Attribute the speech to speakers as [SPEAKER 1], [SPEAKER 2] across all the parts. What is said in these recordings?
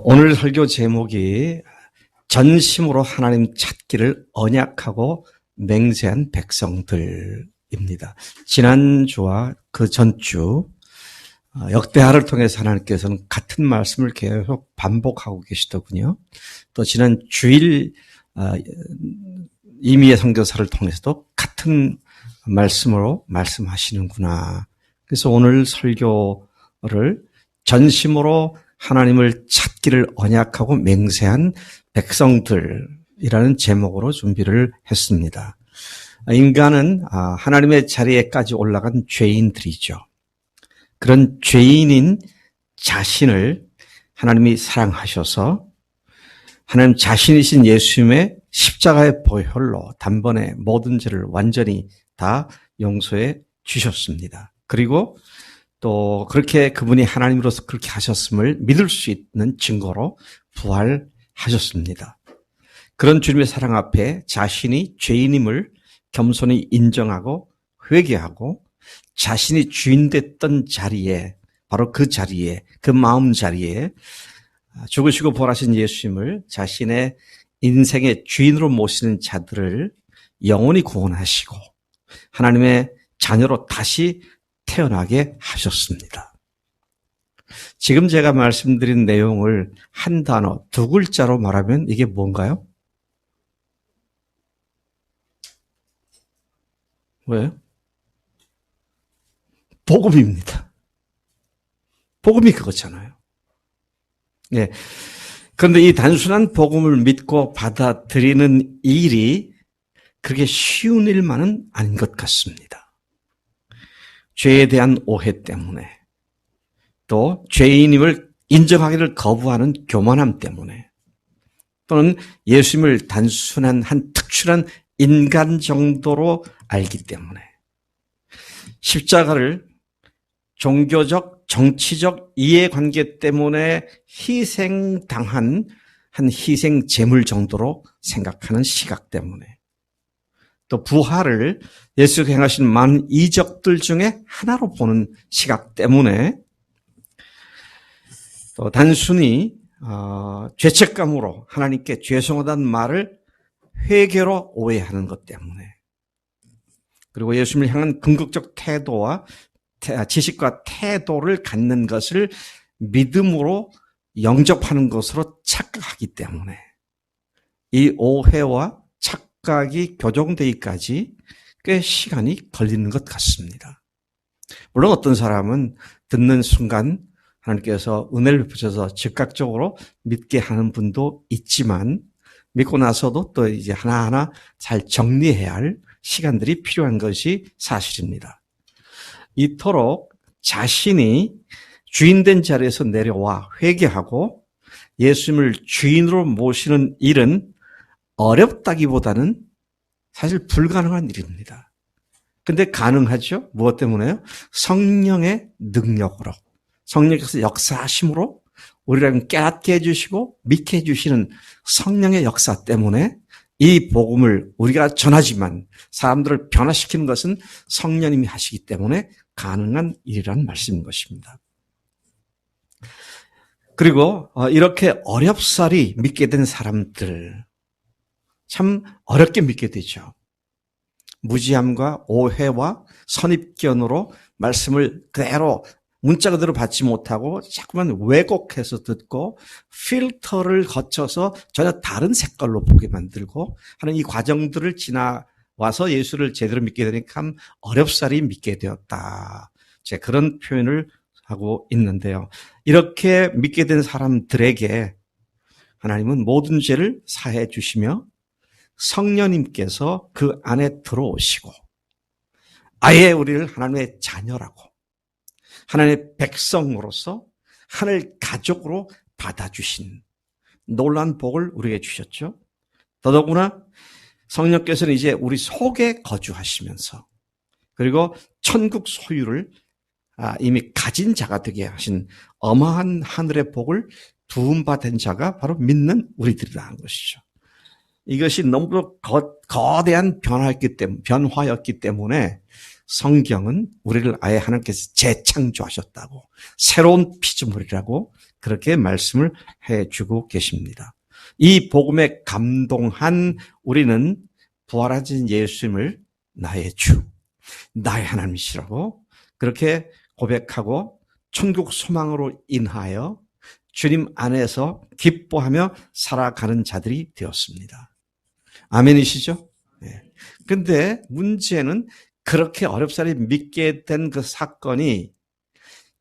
[SPEAKER 1] 오늘 설교 제목이 전심으로 하나님 찾기를 언약하고 맹세한 백성들입니다. 지난주와 그 전주 역대하를 통해서 하나님께서는 같은 말씀을 계속 반복하고 계시더군요. 또 지난 주일 이미의 선교사를 통해서도 같은 말씀으로 말씀하시는구나. 그래서 오늘 설교를 전심으로 하나님을 찾기를 언약하고 맹세한 백성들이라는 제목으로 준비를 했습니다. 인간은 하나님의 자리에까지 올라간 죄인들이죠. 그런 죄인인 자신을 하나님이 사랑하셔서 하나님 자신이신 예수님의 십자가의 보혈로 단번에 모든 죄를 완전히 다 용서해 주셨습니다. 그리고 또 그렇게 그분이 하나님으로서 그렇게 하셨음을 믿을 수 있는 증거로 부활하셨습니다. 그런 주님의 사랑 앞에 자신이 죄인임을 겸손히 인정하고 회개하고 자신이 주인 됐던 자리에, 바로 그 자리에, 그 마음 자리에 죽으시고 부활하신 예수님을 자신의 인생의 주인으로 모시는 자들을 영원히 구원하시고 하나님의 자녀로 다시 태어나게 하셨습니다. 지금 제가 말씀드린 내용을 한 단어, 두 글자로 말하면 이게 뭔가요? 왜요? 복음입니다. 복음이 그거잖아요. 예. 그런데 이 단순한 복음을 믿고 받아들이는 일이 그렇게 쉬운 일만은 아닌 것 같습니다. 죄에 대한 오해 때문에, 또 죄인임을 인정하기를 거부하는 교만함 때문에, 또는 예수님을 단순한 한 특출한 인간 정도로 알기 때문에, 십자가를 종교적, 정치적 이해관계 때문에 희생당한 한 희생 제물 정도로 생각하는 시각 때문에, 또 부활을 예수가 행하신 많은 이적들 중에 하나로 보는 시각 때문에, 또 단순히 죄책감으로 하나님께 죄송하다는 말을 회개로 오해하는 것 때문에, 그리고 예수님을 향한 긍정적 태도와 지식과 태도를 갖는 것을 믿음으로 영접하는 것으로 착각하기 때문에 이 오해와 착각이 교정되기까지 꽤 시간이 걸리는 것 같습니다. 물론 어떤 사람은 듣는 순간 하나님께서 은혜를 베푸셔서 즉각적으로 믿게 하는 분도 있지만, 믿고 나서도 또 이제 하나하나 잘 정리해야 할 시간들이 필요한 것이 사실입니다. 이토록 자신이 주인된 자리에서 내려와 회개하고 예수님을 주인으로 모시는 일은 어렵다기보다는 사실 불가능한 일입니다. 근데 가능하죠? 무엇 때문에요? 성령의 능력으로, 성령께서 역사하심으로 우리를 깨닫게 해주시고 믿게 해주시는 성령의 역사 때문에 이 복음을 우리가 전하지만 사람들을 변화시키는 것은 성령님이 하시기 때문에 가능한 일이라는 말씀인 것입니다. 그리고 이렇게 어렵사리 믿게 된 사람들, 참 어렵게 믿게 되죠. 무지함과 오해와 선입견으로 말씀을 그대로 문자 그대로 받지 못하고 자꾸만 왜곡해서 듣고 필터를 거쳐서 전혀 다른 색깔로 보게 만들고 하는 이 과정들을 지나와서 예수를 제대로 믿게 되니까 참 어렵사리 믿게 되었다. 제가 그런 표현을 하고 있는데요. 이렇게 믿게 된 사람들에게 하나님은 모든 죄를 사해 주시며 성령님께서 그 안에 들어오시고 아예 우리를 하나님의 자녀라고, 하나님의 백성으로서 하늘 가족으로 받아주신 놀라운 복을 우리에게 주셨죠. 더더구나 성령께서는 이제 우리 속에 거주하시면서, 그리고 천국 소유를 이미 가진 자가 되게 하신 어마한 하늘의 복을 부음받은 자가 바로 믿는 우리들이라는 것이죠. 이것이 너무 거대한 변화였기 때문에 성경은 우리를 아예 하나님께서 재창조하셨다고, 새로운 피조물이라고 그렇게 말씀을 해주고 계십니다. 이 복음에 감동한 우리는 부활하신 예수님을 나의 주, 나의 하나님이시라고 그렇게 고백하고 천국 소망으로 인하여 주님 안에서 기뻐하며 살아가는 자들이 되었습니다. 아멘이시죠? 네. 근데 문제는 그렇게 어렵사리 믿게 된 그 사건이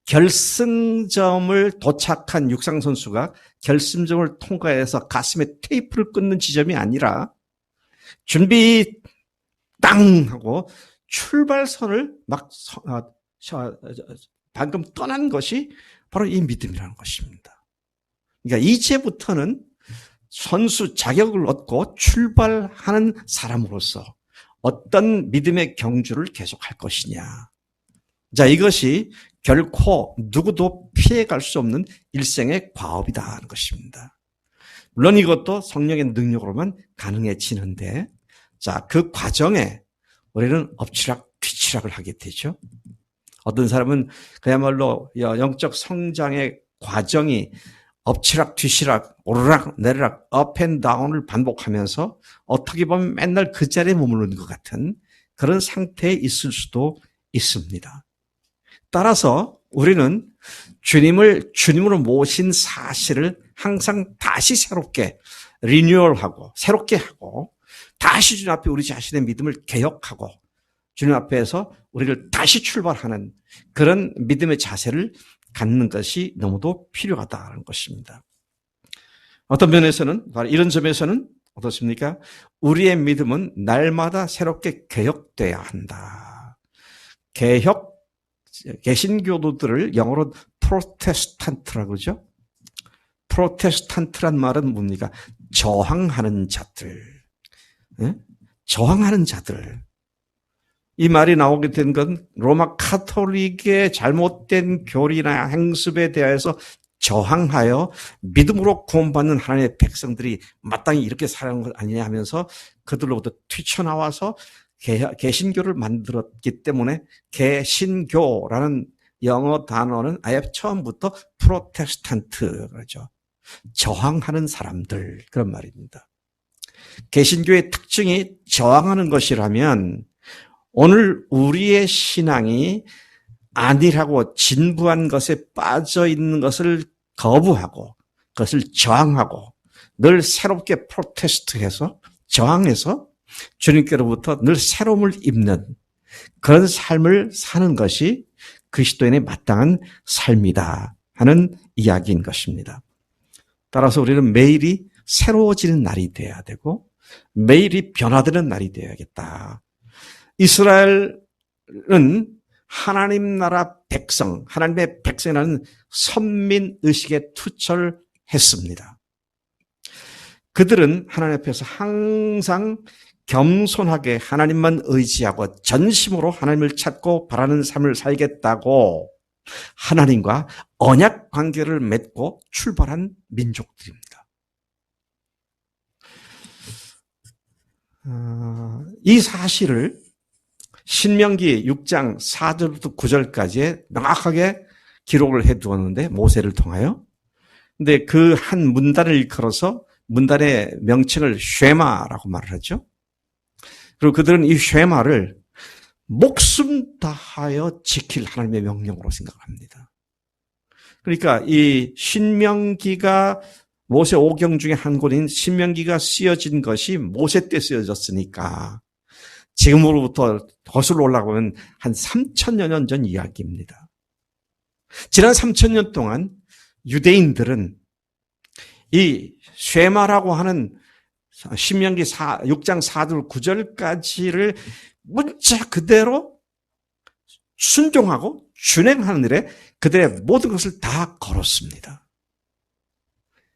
[SPEAKER 1] 결승점을 도착한 육상선수가 결승점을 통과해서 가슴에 테이프를 끊는 지점이 아니라 준비 땅 하고 출발선을 방금 떠난 것이 바로 이 믿음이라는 것입니다. 그러니까 이제부터는 선수 자격을 얻고 출발하는 사람으로서 어떤 믿음의 경주를 계속할 것이냐. 자, 이것이 결코 누구도 피해갈 수 없는 일생의 과업이다 하는 것입니다. 물론 이것도 성령의 능력으로만 가능해지는데, 자, 그 과정에 우리는 엎치락 뒤치락을 하게 되죠. 어떤 사람은 그야말로 영적 성장의 과정이 엎치락 뒤치락 오르락 내리락 업 앤 다운을 반복하면서 어떻게 보면 맨날 그 자리에 머무르는 것 같은 그런 상태에 있을 수도 있습니다. 따라서 우리는 주님을 주님으로 모신 사실을 항상 다시 새롭게 리뉴얼하고 새롭게 하고 다시 주님 앞에 우리 자신의 믿음을 개혁하고 주님 앞에서 우리를 다시 출발하는 그런 믿음의 자세를 갖는 것이 너무도 필요하다는 것입니다. 어떤 면에서는, 바로 이런 점에서는 어떻습니까? 우리의 믿음은 날마다 새롭게 개혁돼야 한다. 개신교도들을 영어로 프로테스탄트라고 그러죠? 프로테스탄트란 말은 뭡니까? 저항하는 자들. 네? 저항하는 자들. 이 말이 나오게 된 건 로마 카톨릭의 잘못된 교리나 행습에 대해서 저항하여 믿음으로 구원받는 하나님의 백성들이 마땅히 이렇게 살아가는 것 아니냐 하면서 그들로부터 튀쳐나와서 개신교를 만들었기 때문에 개신교라는 영어 단어는 아예 처음부터 프로테스탄트 그러죠. 저항하는 사람들 그런 말입니다. 개신교의 특징이 저항하는 것이라면 오늘 우리의 신앙이 아니라고 진부한 것에 빠져 있는 것을 거부하고 그것을 저항하고 늘 새롭게 프로테스트해서 저항해서 주님께로부터 늘 새로움을 입는 그런 삶을 사는 것이 그리스도인의 마땅한 삶이다 하는 이야기인 것입니다. 따라서 우리는 매일이 새로워지는 날이 되어야 되고 매일이 변화되는 날이 되어야겠다. 이스라엘은 하나님 나라 백성, 하나님의 백성이라는 선민의식에 투철했습니다. 그들은 하나님 앞에서 항상 겸손하게 하나님만 의지하고 전심으로 하나님을 찾고 바라는 삶을 살겠다고 하나님과 언약 관계를 맺고 출발한 민족들입니다. 이 사실을 신명기 6장 4절부터 9절까지에 명확하게 기록을 해두었는데 모세를 통하여. 근데 그 한 문단을 일컬어서 문단의 명칭을 쉐마라고 말을 하죠. 그리고 그들은 이 쉐마를 목숨 다하여 지킬 하나님의 명령으로 생각합니다. 그러니까 이 신명기가 모세 5경 중에 한 권인 신명기가 쓰여진 것이 모세 때 쓰여졌으니까 지금으로부터 거슬러 올라가면 한 3,000여 년 전 이야기입니다. 지난 3,000년 동안 유대인들은 이 쉐마라고 하는 신명기 6장 4절 9절까지를 문자 그대로 순종하고 준행하는 일에 그들의 모든 것을 다 걸었습니다.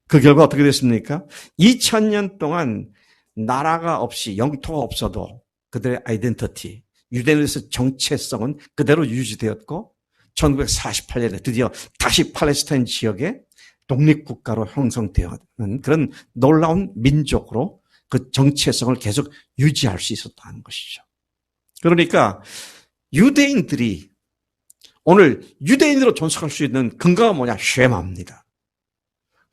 [SPEAKER 1] 그 결과 어떻게 됐습니까? 2000년 동안 나라가 없이 영토가 없어도 그들의 아이덴티티, 유대인에서 정체성은 그대로 유지되었고 1948년에 드디어 다시 팔레스타인 지역에 독립국가로 형성되었는 그런 놀라운 민족으로 그 정체성을 계속 유지할 수 있었다는 것이죠. 그러니까 유대인들이 오늘 유대인으로 존속할 수 있는 근거가 뭐냐? 쉐마입니다.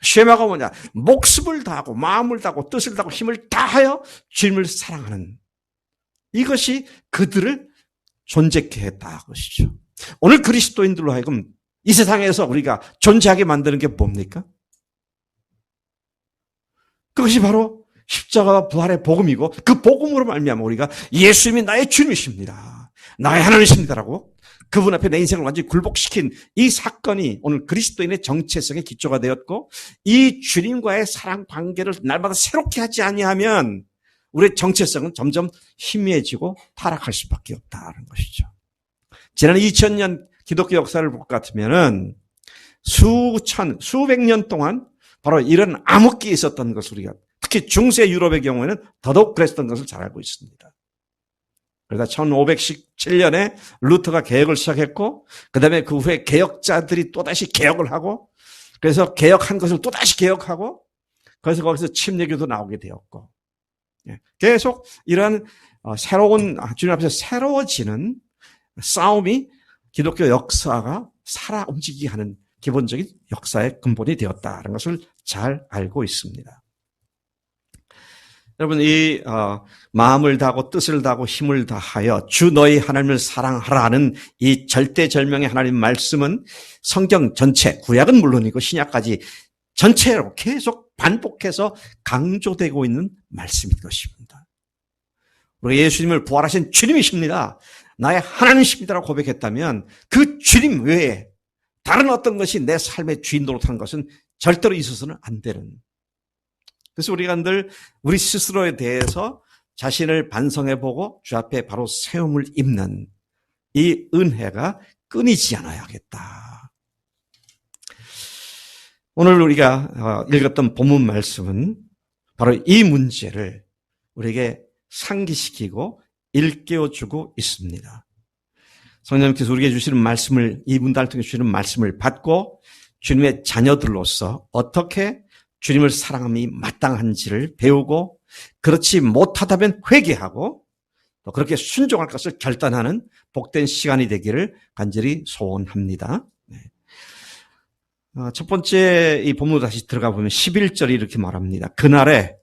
[SPEAKER 1] 쉐마가 뭐냐? 목숨을 다하고 마음을 다하고 뜻을 다하고 힘을 다하여 주님을 사랑하는 이것이 그들을 존재케 했다 것이죠. 오늘 그리스도인들로 하여금 이 세상에서 우리가 존재하게 만드는 게 뭡니까? 그것이 바로 십자가와 부활의 복음이고 그 복음으로 말미암아 우리가 예수님이 나의 주님이십니다. 나의 하나님이십니다라고 그분 앞에 내 인생을 완전히 굴복시킨 이 사건이 오늘 그리스도인의 정체성의 기초가 되었고 이 주님과의 사랑 관계를 날마다 새롭게 하지 아니하면 우리의 정체성은 점점 희미해지고 타락할 수밖에 없다는 것이죠. 지난 2000년 기독교 역사를 볼 것 같으면은 수백 년 동안 바로 이런 암흑기에 있었던 것을 우리가 특히 중세 유럽의 경우에는 더더욱 그랬던 것을 잘 알고 있습니다. 그러다 1517년에 루터가 개혁을 시작했고 그다음에 그 후에 개혁자들이 또다시 개혁을 하고 그래서 개혁한 것을 또다시 개혁하고 그래서 거기서 침례교도 나오게 되었고 계속 이러한 새로운 주님 앞에서 새로워지는 싸움이 기독교 역사가 살아 움직이게 하는 기본적인 역사의 근본이 되었다는 것을 잘 알고 있습니다. 여러분 이 마음을 다하고 뜻을 다하고 힘을 다하여 주 너희 하나님을 사랑하라는 이 절대절명의 하나님 말씀은 성경 전체 구약은 물론이고 신약까지 전체로 계속 반복해서 강조되고 있는 말씀인 것입니다. 우리가 예수님을 부활하신 주님이십니다. 나의 하나님이십니다라고 고백했다면 그 주님 외에 다른 어떤 것이 내 삶의 주인 노릇하는 것은 절대로 있어서는 안 되는. 그래서 우리가 늘 우리 스스로에 대해서 자신을 반성해보고 주 앞에 바로 세움을 입는 이 은혜가 끊이지 않아야겠다. 오늘 우리가 읽었던 본문 말씀은 바로 이 문제를 우리에게 상기시키고 일깨워주고 있습니다. 성령님께서 우리에게 주시는 말씀을 이 문단을 통해 주시는 말씀을 받고 주님의 자녀들로서 어떻게 주님을 사랑함이 마땅한지를 배우고 그렇지 못하다면 회개하고 또 그렇게 순종할 것을 결단하는 복된 시간이 되기를 간절히 소원합니다. 첫 번째 이 본문 다시 들어가 보면 11절이 이렇게 말합니다. 그날에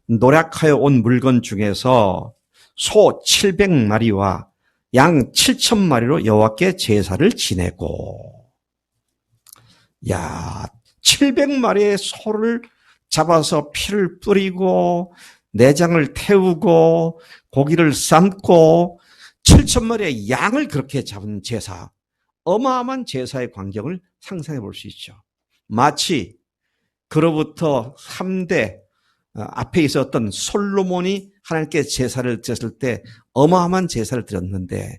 [SPEAKER 1] 노략하여 온 물건 중에서 소 700마리와 양 7,000마리로 여호와께 제사를 지내고 700마리의 소를 잡아서 피를 뿌리고 내장을 태우고 고기를 삶고 7,000마리의 양을 그렇게 잡은 제사, 어마어마한 제사의 광경을 상상해 볼 수 있죠. 마치 그로부터 3대 앞에 있었던 솔로몬이 하나님께 제사를 드렸을 때 어마어마한 제사를 드렸는데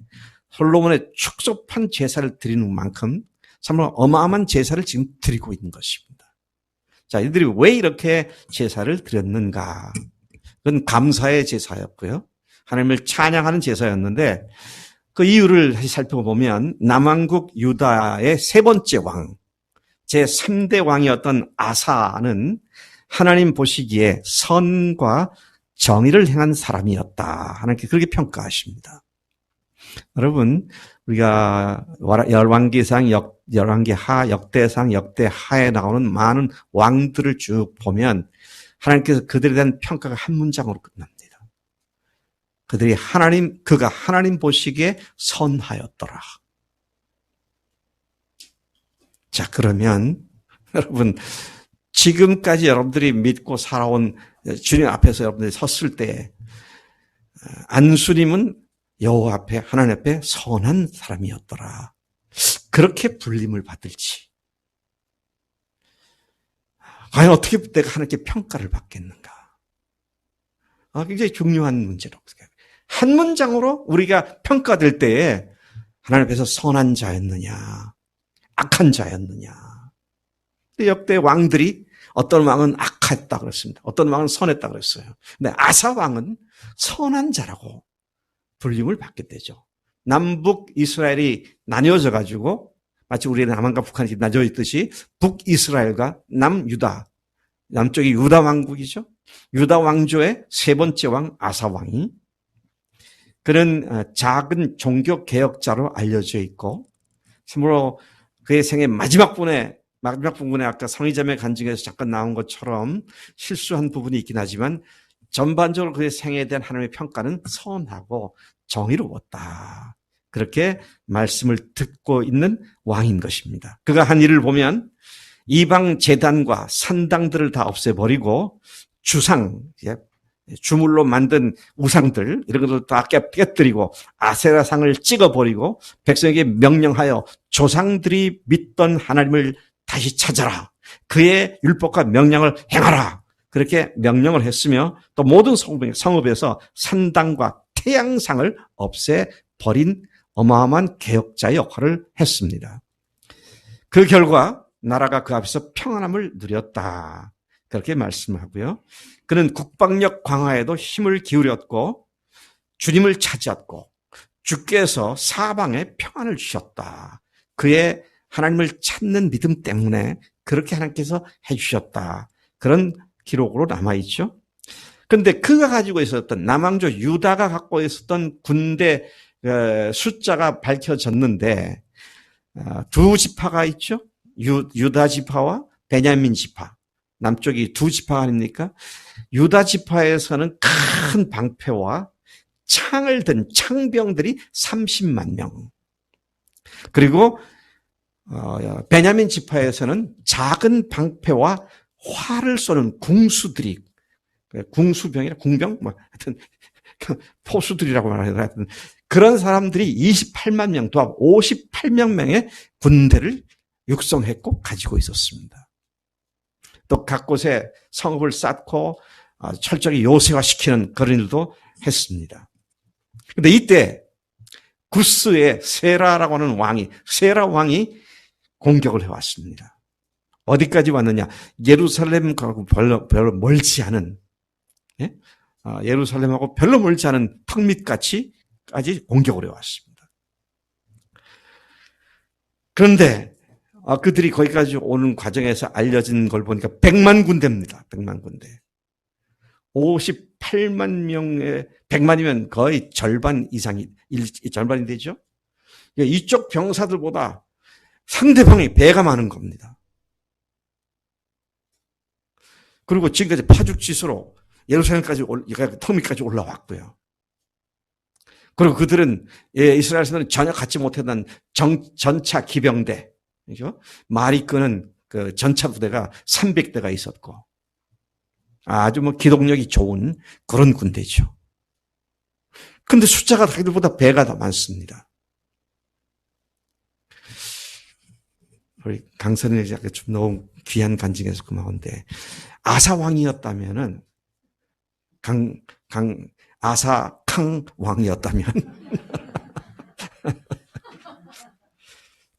[SPEAKER 1] 솔로몬의 축소판 제사를 드리는 만큼 정말 어마어마한 제사를 지금 드리고 있는 것입니다. 자, 이들이 왜 이렇게 제사를 드렸는가? 그건 감사의 제사였고요. 하나님을 찬양하는 제사였는데 그 이유를 다시 살펴보면 남왕국 유다의 세 번째 왕, 제3대 왕이었던 아사는 하나님 보시기에 선과 정의를 행한 사람이었다. 하나님께 그렇게 평가하십니다. 여러분, 우리가 열왕기상, 열왕기하, 역대상, 역대하에 나오는 많은 왕들을 쭉 보면 하나님께서 그들에 대한 평가가 한 문장으로 끝납니다. 그가 하나님 보시기에 선하였더라. 자, 그러면 여러분, 지금까지 여러분들이 믿고 살아온 주님 앞에서 여러분들이 섰을 때 안수님은 여호와 앞에 하나님 앞에 선한 사람이었더라. 그렇게 불림을 받을지 과연 어떻게 내가 하나님께 평가를 받겠는가? 굉장히 중요한 문제라고 생각해요. 한 문장으로 우리가 평가될 때에 하나님 앞에서 선한 자였느냐 악한 자였느냐. 역대 왕들이 어떤 왕은 악했다 그랬습니다. 어떤 왕은 선했다 그랬어요. 근데 아사 왕은 선한 자라고 불림을 받게 되죠. 남북 이스라엘이 나뉘어져 가지고 마치 우리의 남한과 북한이 나뉘어 있듯이 북이스라엘과 남유다, 남쪽이 유다 왕국이죠. 유다 왕조의 세 번째 왕 아사 왕이 그는 작은 종교 개혁자로 알려져 있고, 참으로 그의 생애 마지막 부분에 아까 성의자매 간증에서 잠깐 나온 것처럼 실수한 부분이 있긴 하지만 전반적으로 그의 생애에 대한 하나님의 평가는 선하고 정의로웠다. 그렇게 말씀을 듣고 있는 왕인 것입니다. 그가 한 일을 보면 이방 제단과 산당들을 다 없애버리고 주상, 주물로 만든 우상들 이런 것들 다 깨뜨리고 아세라상을 찍어버리고 백성에게 명령하여 조상들이 믿던 하나님을 다시 찾아라. 그의 율법과 명령을 행하라. 그렇게 명령을 했으며 또 모든 성읍에서 산당과 태양상을 없애버린 어마어마한 개혁자의 역할을 했습니다. 그 결과 나라가 그 앞에서 평안함을 누렸다. 그렇게 말씀하고요. 그는 국방력 강화에도 힘을 기울였고 주님을 찾았고 주께서 사방에 평안을 주셨다. 그의 하나님을 찾는 믿음 때문에 그렇게 하나님께서 해주셨다. 그런 기록으로 남아있죠. 그런데 그가 가지고 있었던 남왕조 유다가 갖고 있었던 군대 숫자가 밝혀졌는데 두 지파가 있죠. 유다 지파와 베냐민 지파. 남쪽이 두 지파 아닙니까? 유다 지파에서는 큰 방패와 창을 든 창병들이 30만 명. 그리고 베냐민 지파에서는 작은 방패와 활을 쏘는 궁수들이, 궁수병이라 궁병? 하여튼 포수들이라고 말하는 하여튼 그런 사람들이 28만 명, 또 58만 명의 군대를 육성했고 가지고 있었습니다. 또 각 곳에 성읍을 쌓고 철저히 요새화시키는 그런 일도 했습니다. 그런데 이때 구스의 세라라고 하는 세라 왕이 공격을 해왔습니다. 어디까지 왔느냐? 예루살렘하고 별로 멀지 않은, 예루살렘하고 별로 멀지 않은 턱밑까지 공격을 해왔습니다. 그런데 그들이 거기까지 오는 과정에서 알려진 걸 보니까 100만 군대입니다. 100만 군대. 58만 명의 100만이면 거의 절반 이상이 절반이 되죠. 이쪽 병사들보다 상대방이 배가 많은 겁니다. 그리고 지금까지 파죽지수로 예루살렘까지 턱밑까지 올라왔고요. 그리고 그들은 이스라엘에서는 전혀 갖지 못했던 전차 기병대, 그죠? 말이 끄는 그 전차 부대가 300대가 있었고 아주 기동력이 좋은 그런 군대죠. 근데 숫자가 자기들보다 배가 더 많습니다. 우리 강선일 작가 좀 너무 귀한 간증에서 고마운데 아사 왕이었다면은 아사 캉 왕이었다면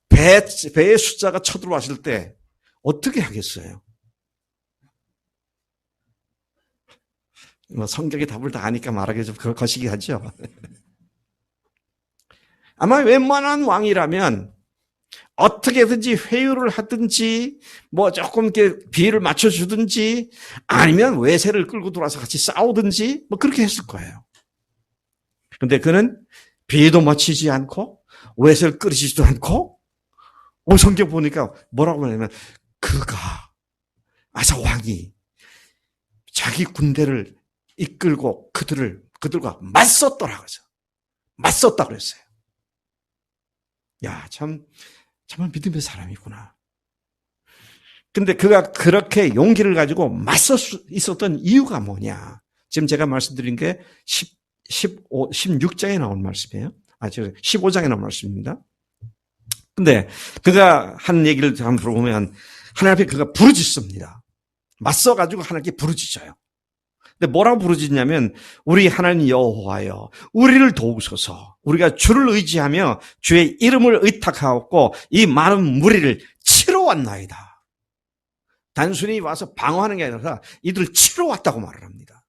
[SPEAKER 1] 배의 숫자가 쳐들어왔을 때 어떻게 하겠어요? 성경의 답을 다 아니까 말하기 좀 거시기 하죠. 아마 웬만한 왕이라면 어떻게든지 회유를 하든지 조금 이렇게 비를 맞춰주든지 아니면 외세를 끌고 들어와서 같이 싸우든지 그렇게 했을 거예요. 그런데 그는 비도 맞추지 않고 외세를 끌지도 않고 성경 보니까 뭐라고 하냐면 그가 아사 왕이 자기 군대를 이끌고 그들과 맞섰더라 그래서 맞섰다 그랬어요. 야, 정말 믿음의 사람이구나. 근데 그가 그렇게 용기를 가지고 맞설 수 있었던 이유가 뭐냐? 지금 제가 말씀드린 게 16장에 나온 말씀이에요. 15장에 나온 말씀입니다. 근데 그가 한 얘기를 한번 들어보면 하나님 앞에 그가 부르짖습니다. 맞서가지고 하나님께 부르짖어요. 근데 뭐라고 부르짖냐면 우리 하나님 여호와여 우리를 도우소서. 우리가 주를 의지하며 주의 이름을 의탁하였고 이 많은 무리를 치러 왔나이다. 단순히 와서 방어하는 게 아니라 이들을 치러 왔다고 말을 합니다.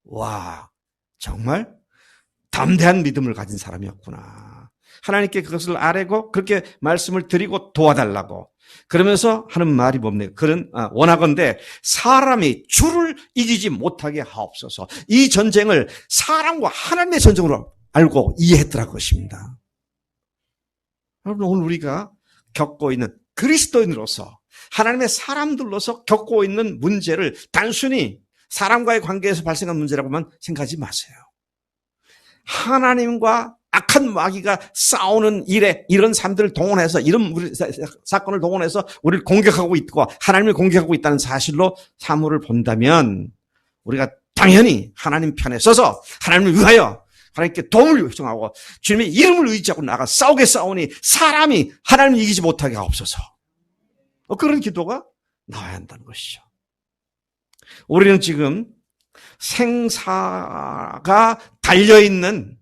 [SPEAKER 1] 와, 정말 담대한 믿음을 가진 사람이었구나. 하나님께 그것을 아뢰고 그렇게 말씀을 드리고 도와달라고. 그러면서 하는 말이 뭡니까? 원하건대 사람이 주를 이기지 못하게 하옵소서. 이 전쟁을 사람과 하나님의 전쟁으로 알고 이해했더라 것입니다. 여러분, 오늘 우리가 겪고 있는 그리스도인으로서 하나님의 사람들로서 겪고 있는 문제를 단순히 사람과의 관계에서 발생한 문제라고만 생각하지 마세요. 하나님과 악한 마귀가 싸우는 일에 이런 사람들을 동원해서 이런 사건을 동원해서 우리를 공격하고 있고 하나님을 공격하고 있다는 사실로 사물을 본다면 우리가 당연히 하나님 편에 서서 하나님을 위하여 하나님께 도움을 요청하고 주님의 이름을 의지하고 나가 싸우게 싸우니 사람이 하나님을 이기지 못하게 하옵소서. 그런 기도가 나와야 한다는 것이죠. 우리는 지금 생사가 달려있는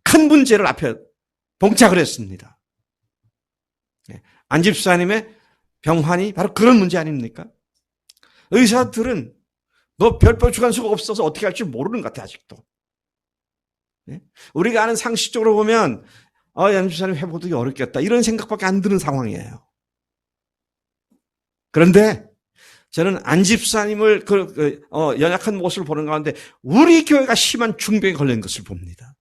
[SPEAKER 1] 큰 문제를 앞에 봉착을 했습니다. 안 집사님의 병환이 바로 그런 문제 아닙니까? 의사들은 너 별별 주관수가 없어서 어떻게 할지 모르는 것 같아, 아직도. 우리가 아는 상식적으로 보면 안 집사님 회복하기 어렵겠다 이런 생각밖에 안 드는 상황이에요. 그런데 저는 안 집사님을 연약한 모습을 보는 가운데 우리 교회가 심한 중병에 걸린 것을 봅니다.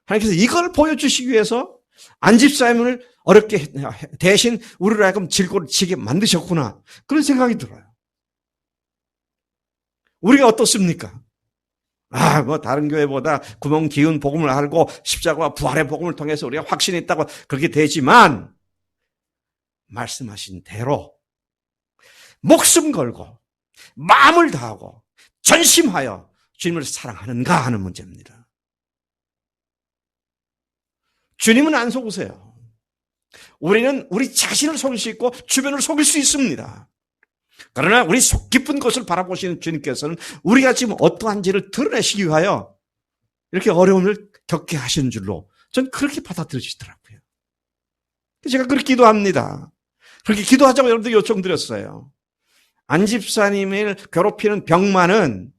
[SPEAKER 1] 하나님께서 이걸 보여주시기 위해서 안 집사님을 어렵게 대신 우리로 하여금 질고를 지게 만드셨구나. 그런 생각이 들어요. 우리가 어떻습니까? 다른 교회보다 구멍 기운 복음을 알고 십자가와 부활의 복음을 통해서 우리가 확신이 있다고 그렇게 되지만 말씀하신 대로 목숨 걸고 마음을 다하고 전심하여 주님을 사랑하는가 하는 문제입니다. 주님은 안 속으세요. 우리는 우리 자신을 속일 수 있고 주변을 속일 수 있습니다. 그러나 우리 속 깊은 것을 바라보시는 주님께서는 우리가 지금 어떠한지를 드러내시기 위하여 이렇게 어려움을 겪게 하시는 줄로 전 그렇게 받아들여지더라고요. 제가 그렇게 기도합니다. 그렇게 기도하자고 여러분들 요청드렸어요. 안 집사님을 괴롭히는 병만은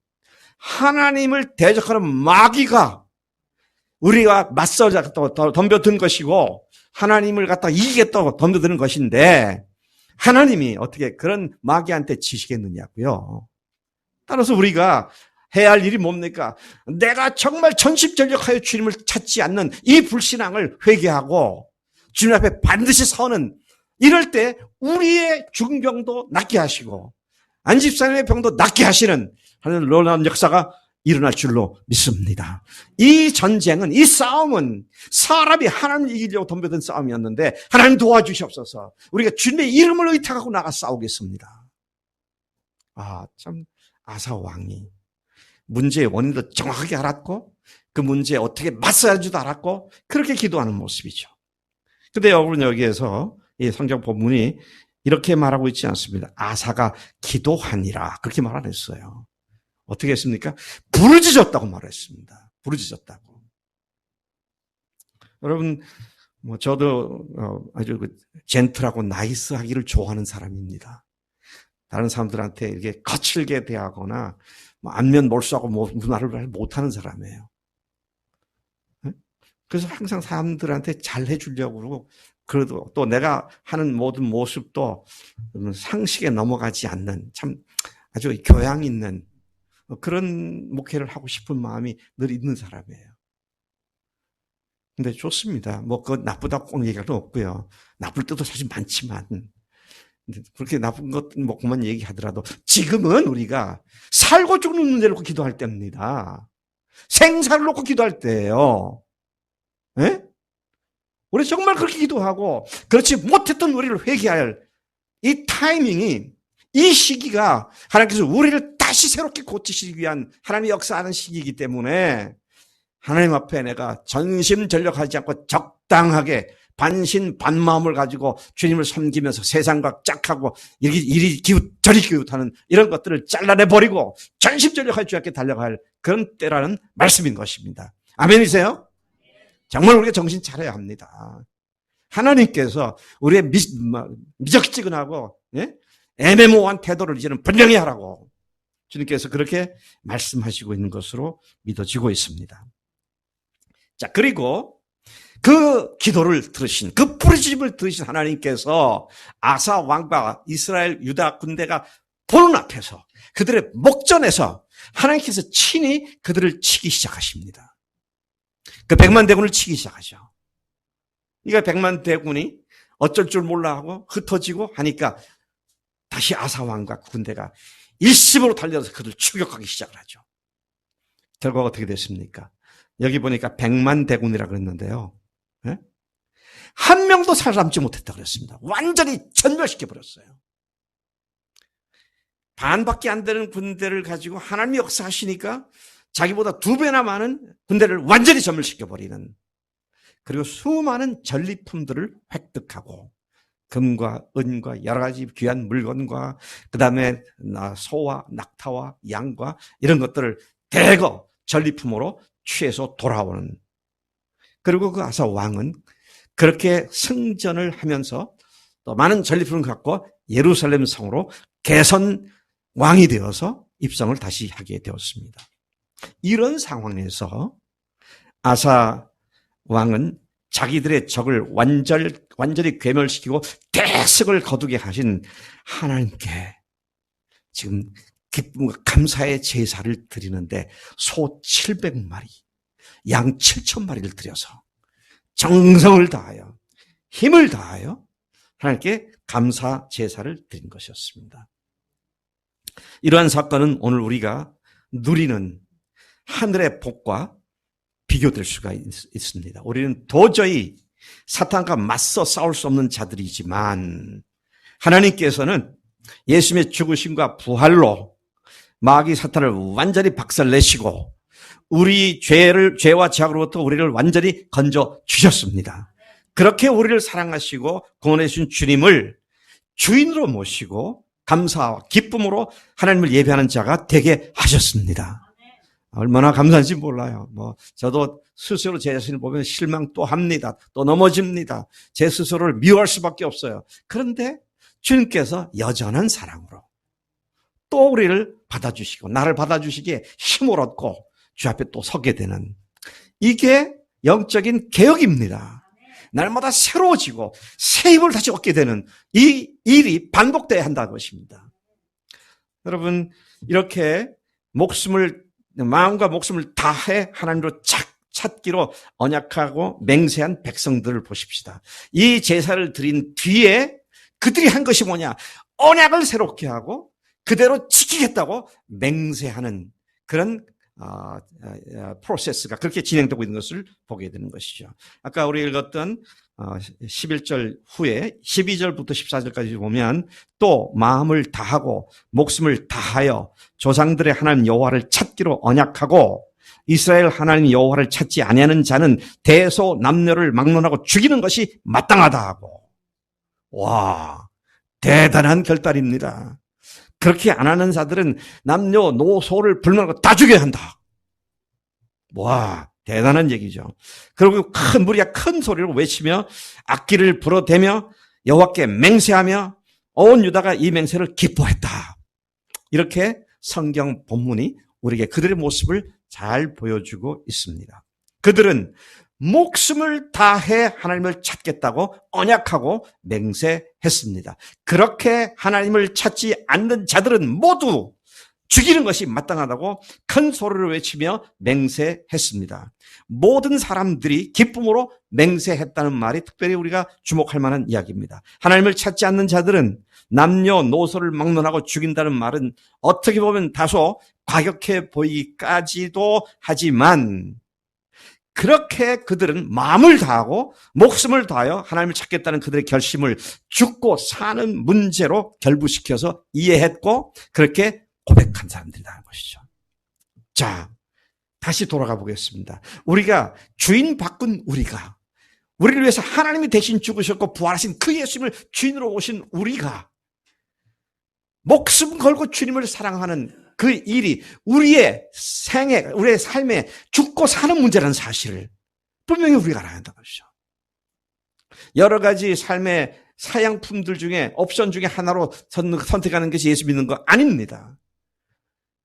[SPEAKER 1] 하나님을 대적하는 마귀가 우리가 맞서자고 덤벼든 것이고 하나님을 갖다 이기겠다고 덤벼드는 것인데 하나님이 어떻게 그런 마귀한테 지시겠느냐고요. 따라서 우리가 해야 할 일이 뭡니까? 내가 정말 전심전력하여 주님을 찾지 않는 이 불신앙을 회개하고 주님 앞에 반드시 서는 이럴 때 우리의 중병도 낫게 하시고 안 집사님의 병도 낫게 하시는 하나님 놀라운 역사가 일어날 줄로 믿습니다. 이 전쟁은, 이 싸움은 사람이 하나님을 이기려고 덤벼든 싸움이었는데 하나님 도와주시옵소서. 우리가 주님의 이름을 의탁하고 나가 싸우겠습니다. 참 아사 왕이 문제의 원인도 정확하게 알았고 그 문제에 어떻게 맞서야 하는지도 알았고 그렇게 기도하는 모습이죠. 근데 여러분 여기에서 이 성경 본문이 이렇게 말하고 있지 않습니다. 아사가 기도하니라 그렇게 말 안 했어요. 어떻게 했습니까? 부르짖었다고 말했습니다. 부르짖었다고. 여러분, 저도 아주 젠틀하고 나이스하기를 좋아하는 사람입니다. 다른 사람들한테 이렇게 거칠게 대하거나 안면 몰수하고 문화를 못하는 사람이에요. 그래서 항상 사람들한테 잘 해주려고 그러고 그래도 또 내가 하는 모든 모습도 상식에 넘어가지 않는 참 아주 교양 있는 그런 목회를 하고 싶은 마음이 늘 있는 사람이에요. 근데 좋습니다. 그거 나쁘다고 꼭 얘기할 건 없고요. 나쁠 때도 사실 많지만, 그렇게 나쁜 것, 그만 얘기하더라도, 지금은 우리가 살고 죽는 문제를 놓고 기도할 때입니다. 생사를 놓고 기도할 때예요. 예? 우리 정말 그렇게 기도하고, 그렇지 못했던 우리를 회개할 이 타이밍이, 이 시기가 하나님께서 우리를 다시 새롭게 고치시기 위한 하나님의 역사하는 시기이기 때문에 하나님 앞에 내가 전심전력하지 않고 적당하게 반신반마음을 가지고 주님을 섬기면서 세상과 짝하고 이리 기웃 저리 기웃하는 이런 것들을 잘라내버리고 전심전력하여 주님께 달려갈 그런 때라는 말씀인 것입니다. 아멘이세요? 정말 우리가 정신 차려야 합니다. 하나님께서 우리의 미적지근하고 애매모호한 태도를 이제는 분명히 하라고 주님께서 그렇게 말씀하시고 있는 것으로 믿어지고 있습니다. 자, 그리고 그 기도를 들으신, 그 부르짖음을 들으신 하나님께서 아사 왕과 이스라엘 유다 군대가 보는 앞에서 그들의 목전에서 하나님께서 친히 그들을 치기 시작하십니다. 그 100만 대군을 치기 시작하죠. 그러니까 100만 대군이 어쩔 줄 몰라 하고 흩어지고 하니까 다시 아사 왕과 군대가 일심으로 달려서 그들을 추격하기 시작을 하죠. 결과가 어떻게 됐습니까? 여기 보니까 100만 대군이라고 그랬는데요. 네? 한 명도 살아남지 못했다고 그랬습니다. 완전히 전멸시켜버렸어요. 반밖에 안 되는 군대를 가지고 하나님이 역사하시니까 자기보다 2배나 많은 군대를 완전히 전멸시켜버리는, 그리고 수많은 전리품들을 획득하고 금과 은과 여러 가지 귀한 물건과 그 다음에 소와 낙타와 양과 이런 것들을 대거 전리품으로 취해서 돌아오는, 그리고 그 아사 왕은 그렇게 승전을 하면서 또 많은 전리품을 갖고 예루살렘 성으로 개선 왕이 되어서 입성을 다시 하게 되었습니다. 이런 상황에서 아사 왕은 자기들의 적을 완전히 괴멸시키고 대승을 거두게 하신 하나님께 지금 기쁨과 감사의 제사를 드리는데 소 700마리, 양 7,000마리를 드려서 정성을 다하여 힘을 다하여 하나님께 감사 제사를 드린 것이었습니다. 이러한 사건은 오늘 우리가 누리는 하늘의 복과 비교될 수가 있습니다. 우리는 도저히 사탄과 맞서 싸울 수 없는 자들이지만 하나님께서는 예수님의 죽으심과 부활로 마귀 사탄을 완전히 박살내시고 우리 죄와 죄악으로부터 우리를 완전히 건져 주셨습니다. 그렇게 우리를 사랑하시고 구원해 주신 주님을 주인으로 모시고 감사와 기쁨으로 하나님을 예배하는 자가 되게 하셨습니다. 얼마나 감사한지 몰라요. 저도 스스로 제 자신을 보면 실망 또 합니다. 또 넘어집니다. 제 스스로를 미워할 수밖에 없어요. 그런데 주님께서 여전한 사랑으로 또 우리를 받아주시고 나를 받아주시기에 힘을 얻고 주 앞에 또 서게 되는, 이게 영적인 개혁입니다. 날마다 새로워지고 새 힘을 다시 얻게 되는 이 일이 반복돼야 한다는 것입니다. 여러분, 이렇게 마음과 목숨을 다해 하나님으로 찾기로 언약하고 맹세한 백성들을 보십시다. 이 제사를 드린 뒤에 그들이 한 것이 뭐냐? 언약을 새롭게 하고 그대로 지키겠다고 맹세하는 그런 프로세스가 그렇게 진행되고 있는 것을 보게 되는 것이죠. 아까 우리 읽었던 11절 후에 12절부터 14절까지 보면 또 마음을 다하고 목숨을 다하여 조상들의 하나님 여호와를 찾기로 언약하고 이스라엘 하나님 여호와를 찾지 아니하는 자는 대소 남녀를 막론하고 죽이는 것이 마땅하다 하고. 와, 대단한 결단입니다. 그렇게 안 하는 자들은 남녀노소를 불문하고 다 죽여야 한다. 와, 대단한 얘기죠. 그리고 무리가 큰 소리로 외치며 악기를 불어대며 여호와께 맹세하며 온 유다가 이 맹세를 기뻐했다. 이렇게 성경 본문이 우리에게 그들의 모습을 잘 보여주고 있습니다. 그들은 목숨을 다해 하나님을 찾겠다고 언약하고 맹세했습니다. 그렇게 하나님을 찾지 않는 자들은 모두 죽이는 것이 마땅하다고 큰 소리를 외치며 맹세했습니다. 모든 사람들이 기쁨으로 맹세했다는 말이 특별히 우리가 주목할 만한 이야기입니다. 하나님을 찾지 않는 자들은 남녀노소를 막론하고 죽인다는 말은 어떻게 보면 다소 과격해 보이기까지도 하지만 그렇게 그들은 마음을 다하고 목숨을 다하여 하나님을 찾겠다는 그들의 결심을 죽고 사는 문제로 결부시켜서 이해했고 그렇게 고백한 사람들이라는 것이죠. 자, 다시 돌아가 보겠습니다. 우리가 주인 바꾼 우리를 위해서 하나님이 대신 죽으셨고 부활하신 그 예수님을 주인으로 오신 우리가 목숨 걸고 주님을 사랑하는 그 일이 우리의 삶에 죽고 사는 문제라는 사실을 분명히 우리가 알아야 한다는 것이죠. 여러 가지 삶의 사양품들 중에 옵션 중에 하나로 선택하는 것이 예수 믿는 거 아닙니다.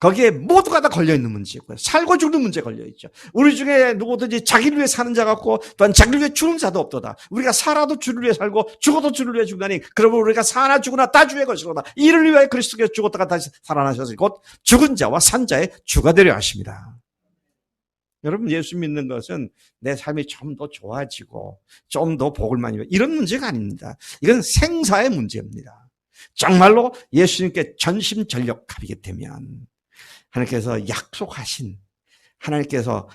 [SPEAKER 1] 거기에 모두가 다 걸려있는 문제고요. 살고 죽는 문제 걸려있죠. 우리 중에 누구든지 자기를 위해 사는 자 같고 또한 자기를 위해 죽는 자도 없도다. 우리가 살아도 주를 위해 살고 죽어도 주를 위해 죽나니 그러면 우리가 사나 죽으나 다 주의 것이로다. 이를 위하여 그리스도께서 죽었다가 다시 살아나셔서 곧 죽은 자와 산 자의 주가 되려 하십니다. 여러분, 예수 믿는 것은 내 삶이 좀 더 좋아지고 좀 더 복을 많이 받고 이런 문제가 아닙니다. 이건 생사의 문제입니다. 정말로 예수님께 전심전력하게 되면 하나님께서 약속하신, 하나님께서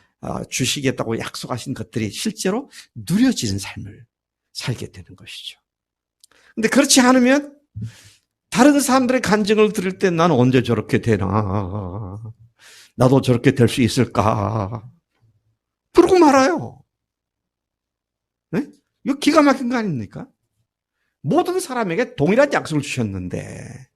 [SPEAKER 1] 주시겠다고 약속하신 것들이 실제로 누려지는 삶을 살게 되는 것이죠. 근데 그렇지 않으면 다른 사람들의 간증을 들을 때 나는 언제 저렇게 되나? 나도 저렇게 될 수 있을까? 그러고 말아요. 네? 이거 기가 막힌 거 아닙니까? 모든 사람에게 동일한 약속을 주셨는데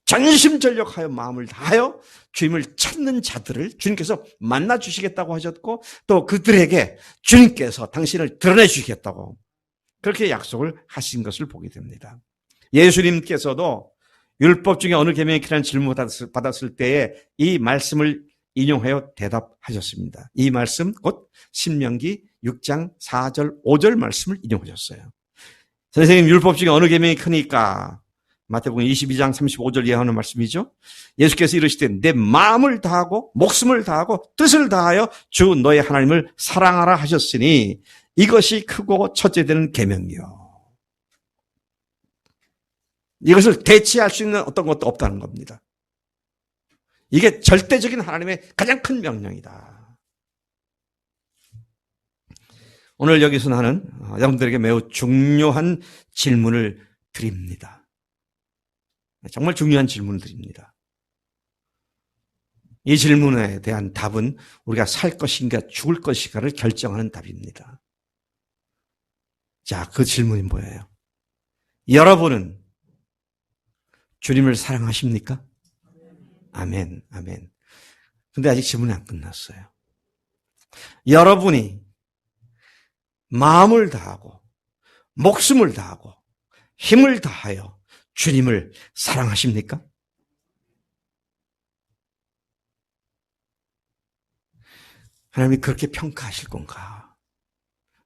[SPEAKER 1] 전심전력하여 마음을 다하여 주님을 찾는 자들을 주님께서 만나 주시겠다고 하셨고 또 그들에게 주님께서 당신을 드러내 주시겠다고 그렇게 약속을 하신 것을 보게 됩니다. 예수님께서도 율법 중에 어느 계명이 크라는 질문을 받았을 때에 이 말씀을 인용하여 대답하셨습니다. 이 말씀 곧 신명기 6장 4절 5절 말씀을 인용하셨어요. 선생님, 율법 중에 어느 계명이 크니까? 마태복음 22장 35절 예하는 말씀이죠. 예수께서 이르시되 내 마음을 다하고 목숨을 다하고 뜻을 다하여 주 너의 하나님을 사랑하라 하셨으니 이것이 크고 첫째 되는 계명이요. 이것을 대체할 수 있는 어떤 것도 없다는 겁니다. 이게 절대적인 하나님의 가장 큰 명령이다. 오늘 여기서 나는 여러분들에게 매우 중요한 질문을 드립니다. 정말 중요한 질문을 드립니다. 이 질문에 대한 답은 우리가 살 것인가 죽을 것인가를 결정하는 답입니다. 자, 그 질문이 뭐예요? 여러분은 주님을 사랑하십니까? 아멘, 아멘. 근데 아직 질문이 안 끝났어요. 여러분이 마음을 다하고 목숨을 다하고 힘을 다하여 주님을 사랑하십니까? 하나님이 그렇게 평가하실 건가?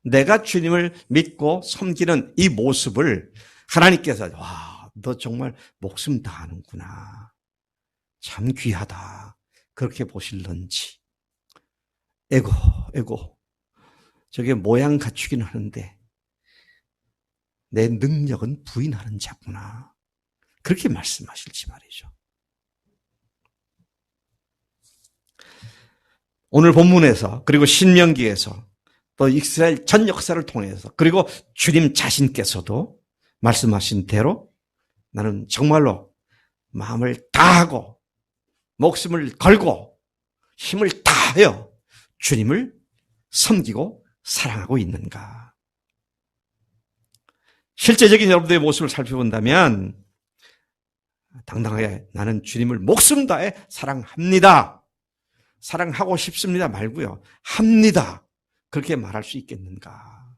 [SPEAKER 1] 내가 주님을 믿고 섬기는 이 모습을 하나님께서 와, 너 정말 목숨 다하는구나. 참 귀하다. 그렇게 보실런지. 에고. 저게 모양 갖추긴 하는데 내 능력은 부인하는 자구나. 그렇게 말씀하실지 말이죠. 오늘 본문에서 그리고 신명기에서 또 이스라엘 전 역사를 통해서 그리고 주님 자신께서도 말씀하신 대로 나는 정말로 마음을 다하고 목숨을 걸고 힘을 다하여 주님을 섬기고 사랑하고 있는가. 실제적인 여러분들의 모습을 살펴본다면 당당하게 나는 주님을 목숨 다해 사랑합니다. 사랑하고 싶습니다 말고요. 합니다. 그렇게 말할 수 있겠는가.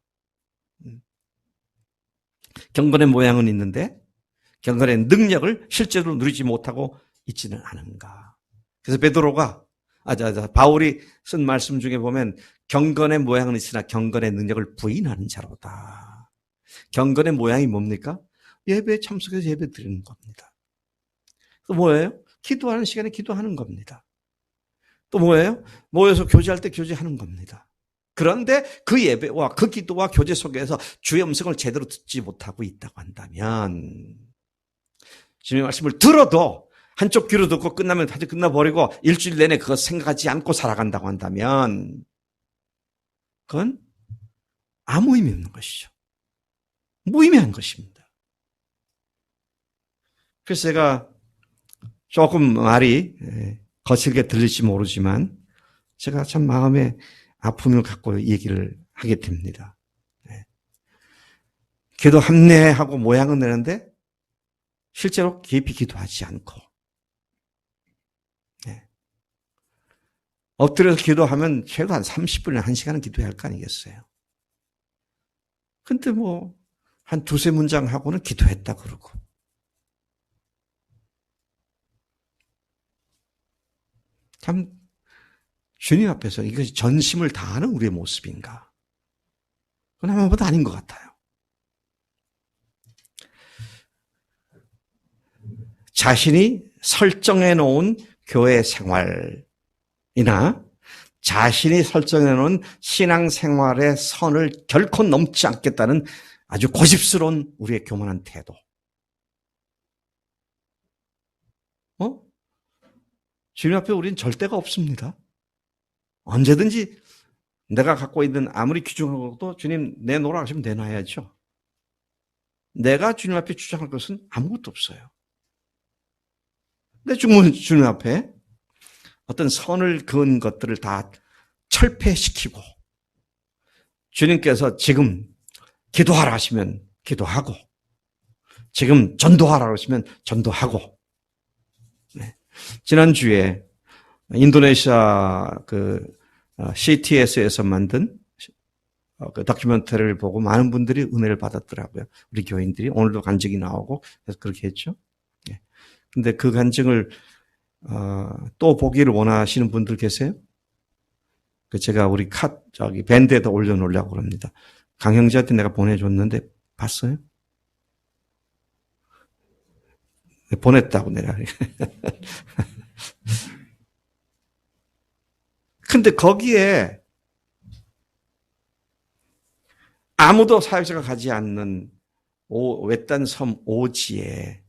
[SPEAKER 1] 경건의 모양은 있는데 경건의 능력을 실제로 누리지 못하고 있지는 않은가. 그래서 베드로가 바울이 쓴 말씀 중에 보면 경건의 모양은 있으나 경건의 능력을 부인하는 자로다. 경건의 모양이 뭡니까? 예배에 참석해서 예배 드리는 겁니다. 또 뭐예요? 기도하는 시간에 기도하는 겁니다. 또 뭐예요? 모여서 교제할 때 교제하는 겁니다. 그런데 그 예배와 그 기도와 교제 속에서 주의 음성을 제대로 듣지 못하고 있다고 한다면 주님의 말씀을 들어도 한쪽 귀로 듣고 끝나면 다시 끝나버리고 일주일 내내 그것 생각하지 않고 살아간다고 한다면 그건 아무 의미 없는 것이죠. 무의미한 것입니다. 그래서 제가 조금 말이 거칠게 들릴지 모르지만 제가 참 마음에 아픔을 갖고 얘기를 하게 됩니다. 기도 합례하고 모양은 내는데 실제로 깊이 기도하지 않고 엎드려서 기도하면 최소 한 30분이나 1시간은 기도해야 할 거 아니겠어요? 근데 한 두세 문장 하고는 기도했다 그러고 참 주님 앞에서 이것이 전심을 다하는 우리의 모습인가? 그건 아무것도 아닌 것 같아요. 자신이 설정해 놓은 교회 생활이나 자신이 설정해 놓은 신앙 생활의 선을 결코 넘지 않겠다는 아주 고집스러운 우리의 교만한 태도. 주님 앞에 우리는 절대가 없습니다. 언제든지 내가 갖고 있는 아무리 귀중한 것도 주님 내놓으라 하시면 내놔야죠. 내가 주님 앞에 주장할 것은 아무것도 없어요. 근데 주님 앞에 어떤 선을 그은 것들을 다 철폐시키고 주님께서 지금 기도하라 하시면 기도하고 지금 전도하라 하시면 전도하고. 네. 지난주에 인도네시아 CTS에서 만든 그 다큐멘터리를 보고 많은 분들이 은혜를 받았더라고요. 우리 교인들이 오늘도 간증이 나오고 그래서 그렇게 했죠. 네. 근데 그 간증을 또 보기를 원하시는 분들 계세요? 제가 우리 밴드에다 올려놓으려고 합니다. 강형제한테 내가 보내줬는데 봤어요? 보냈다고 내가. 근데 거기에 아무도 사역자가 가지 않는 외딴 섬 오지에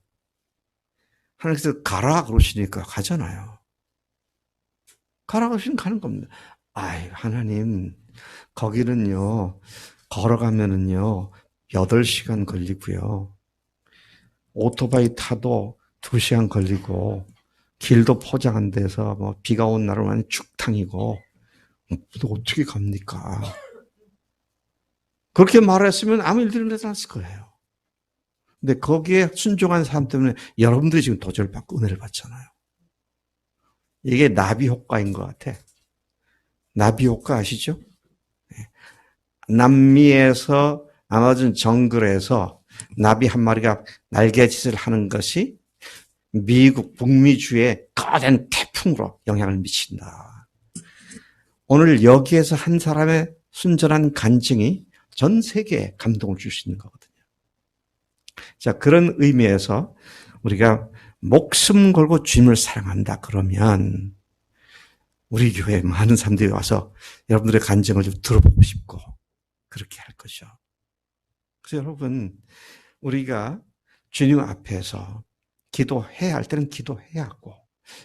[SPEAKER 1] 하나님께서 가라 그러시니까 가잖아요. 가라 그러시면 가는 겁니다. 아이, 하나님, 거기는요, 걸어가면은요, 8시간 걸리고요. 오토바이 타도 2시간 걸리고, 길도 포장 안 돼서, 비가 온 날은 완전 죽탕이고, 어떻게 갑니까? 그렇게 말했으면 아무 일도 일어나지 않았을 거예요. 근데 거기에 순종한 사람 때문에 여러분들이 지금 도전을 받고 은혜를 받잖아요. 이게 나비 효과인 것 같아. 나비 효과 아시죠? 남미에서 아마존 정글에서 나비 한 마리가 날개짓을 하는 것이 미국 북미주에 거대한 태풍으로 영향을 미친다. 오늘 여기에서 한 사람의 순전한 간증이 전 세계에 감동을 줄 수 있는 거거든요. 자, 그런 의미에서 우리가 목숨 걸고 주님을 사랑한다 그러면 우리 교회에 많은 사람들이 와서 여러분들의 간증을 좀 들어보고 싶고 그렇게 할 거죠. 그래서 여러분, 우리가 주님 앞에서 기도해야 할 때는 기도해야 하고,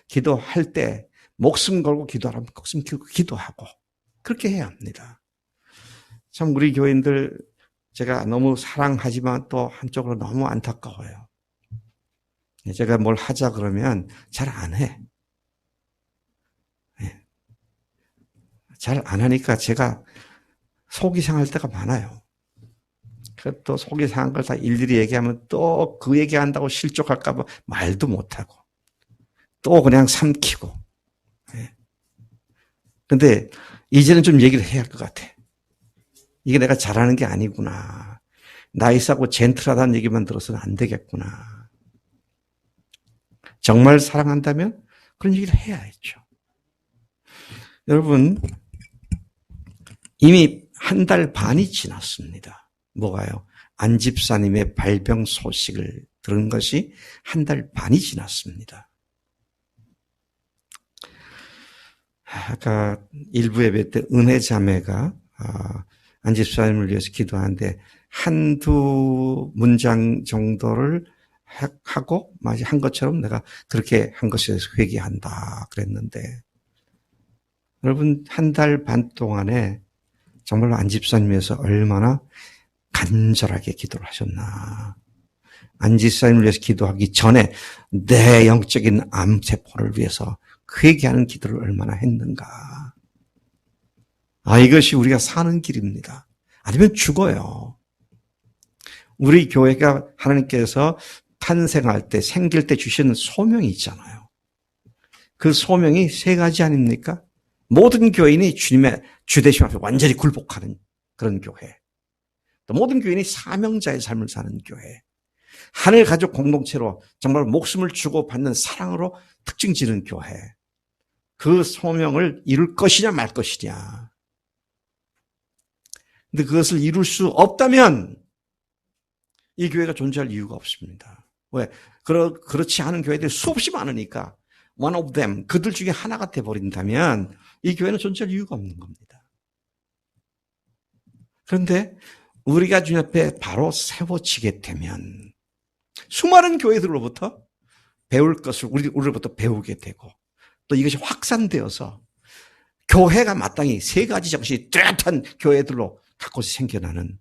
[SPEAKER 1] 기도할 때 목숨 걸고 기도하라면 목숨 걸고 기도하고, 그렇게 해야 합니다. 참 우리 교인들 제가 너무 사랑하지만 또 한쪽으로 너무 안타까워요. 제가 뭘 하자 그러면 잘 안 해. 잘 안 하니까 제가 속이 상할 때가 많아요. 또 속이 상한 걸 다 일일이 얘기하면 또 그 얘기한다고 실족할까 봐 말도 못하고 또 그냥 삼키고. 근데 이제는 좀 얘기를 해야 할 것 같아. 이게 내가 잘하는 게 아니구나. 나이스하고 젠틀하다는 얘기만 들어서는 안 되겠구나. 정말 사랑한다면 그런 얘기를 해야겠죠. 여러분, 이미 1달 반이 지났습니다. 뭐가요? 안 집사님의 발병 소식을 들은 것이 1달 반이 지났습니다. 아까 일부 예배 때 은혜 자매가 안 집사님을 위해서 기도하는데 한두 문장 정도를 하고 마치 한 것처럼 내가 그렇게 한 것에 대해서 회개한다 그랬는데 여러분 1달 반 동안에 정말로 안 집사님 위해서 얼마나 간절하게 기도를 하셨나. 안 집사님을 위해서 기도하기 전에 내 영적인 암세포를 위해서 회개하는 기도를 얼마나 했는가. 이것이 우리가 사는 길입니다. 아니면 죽어요. 우리 교회가 하나님께서 탄생할 때, 생길 때 주시는 소명이 있잖아요. 그 소명이 3가지 아닙니까? 모든 교인이 주님의 주대심 앞에 완전히 굴복하는 그런 교회. 또 모든 교인이 사명자의 삶을 사는 교회. 하늘 가족 공동체로 정말 목숨을 주고 받는 사랑으로 특징 지는 교회. 그 소명을 이룰 것이냐 말 것이냐. 근데 그것을 이룰 수 없다면 이 교회가 존재할 이유가 없습니다. 왜? 그렇지 않은 교회들이 수없이 많으니까 one of them, 그들 중에 하나가 돼버린다면 이 교회는 존재할 이유가 없는 겁니다. 그런데 우리가 주님 앞에 바로 세워지게 되면 수많은 교회들로부터 배울 것을 우리로부터 배우게 되고 또 이것이 확산되어서 교회가 마땅히 세 가지 정신이 뚜렷한 교회들로 가끔씩 생겨나는